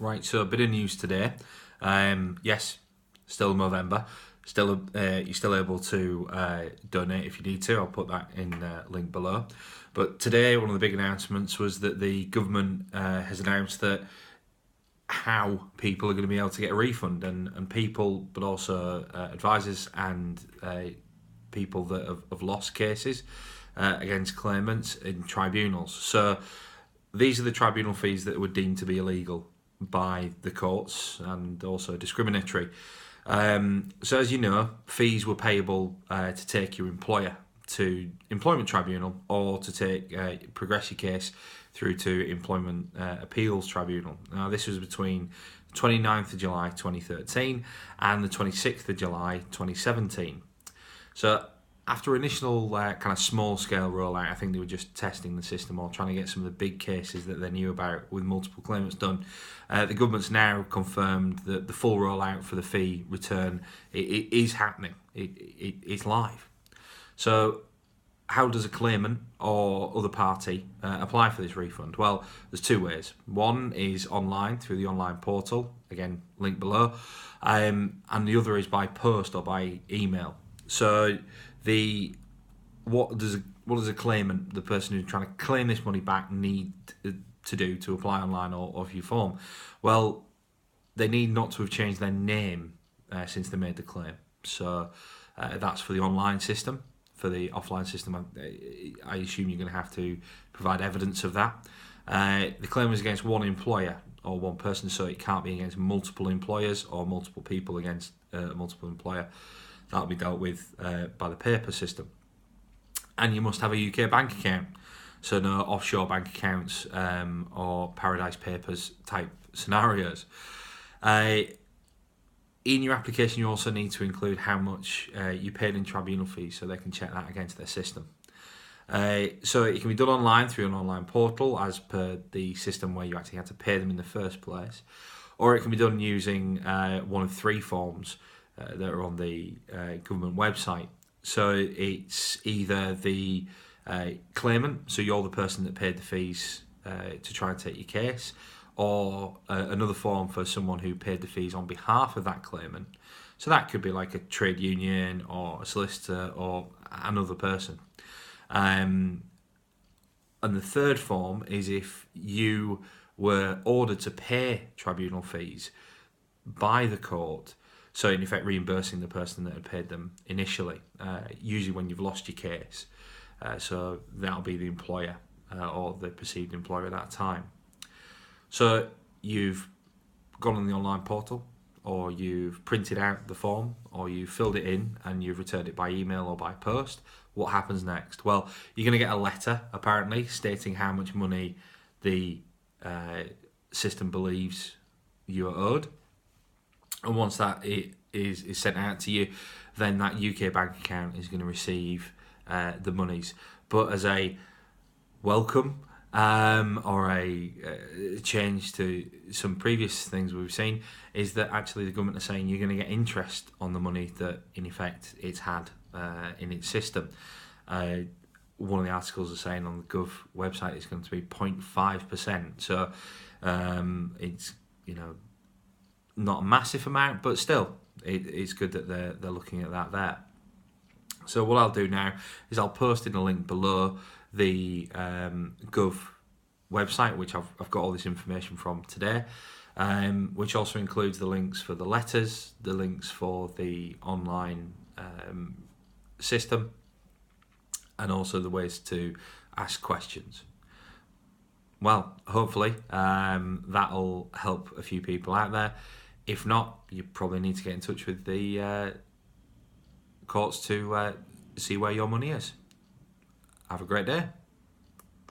Right, so a bit of news today. Yes, still Movember. Still, you're still able to donate if you need to. I'll put that in link below. But today, one of the big announcements was that the government has announced that how people are going to be able to get a refund, and people, but also advisors and people that have lost cases against claimants in tribunals. So these are the tribunal fees that were deemed to be illegal by the courts and also discriminatory. So as you know, fees were payable to take your employer to Employment Tribunal or to progress your case through to Employment Appeals Tribunal. Now this was between the 29th of July 2013 and the 26th of July 2017. So after initial kind of small scale rollout, I think they were just testing the system or trying to get some of the big cases that they knew about with multiple claimants done. The government's now confirmed that the full rollout for the fee return it is happening. It's live. So how does a claimant or other party apply for this refund? Well, there's two ways. One is online through the online portal, again, link below, and the other is by post or by email. So what does a claimant, the person who's trying to claim this money back, need to do to apply online or view form? Well, they need not to have changed their name since they made the claim. So that's for the online system. For the offline system, I assume you're going to have to provide evidence of that. The claim is against one employer or one person, so it can't be against multiple employers or multiple people against a multiple employer. That'll be dealt with by the paper system. And you must have a UK bank account, so no offshore bank accounts or Paradise Papers type scenarios. In your application, you also need to include how much you paid in tribunal fees, so they can check that against their system. So it can be done online through an online portal, as per the system where you actually had to pay them in the first place, or it can be done using one of three forms that are on the government website. So it's either the claimant, so you're the person that paid the fees to try and take your case, or another form for someone who paid the fees on behalf of that claimant. So that could be like a trade union or a solicitor or another person. And the third form is if you were ordered to pay tribunal fees by the court, so in effect reimbursing the person that had paid them initially, usually when you've lost your case. So that'll be the employer or the perceived employer at that time. So you've gone on the online portal, or you've printed out the form, or you've filled it in and you've returned it by email or by post. What happens next? Well, you're going to get a letter, apparently, stating how much money the system believes you are owed. And once that is sent out to you, then that UK bank account is going to receive the monies. But as a welcome or a change to some previous things we've seen, is that actually the government are saying you're going to get interest on the money that in effect it's had in its system. One of the articles are saying on the Gov website it's going to be 0.5%. So it's not a massive amount, but still it's good that they're looking at that there. So what I'll do now is I'll post in a link below the Gov website, which I've got all this information from today, which also includes the links for the letters, the links for the online system, and also the ways to ask questions. Well, hopefully that'll help a few people out there. If not, you probably need to get in touch with the courts to see where your money is. Have a great day.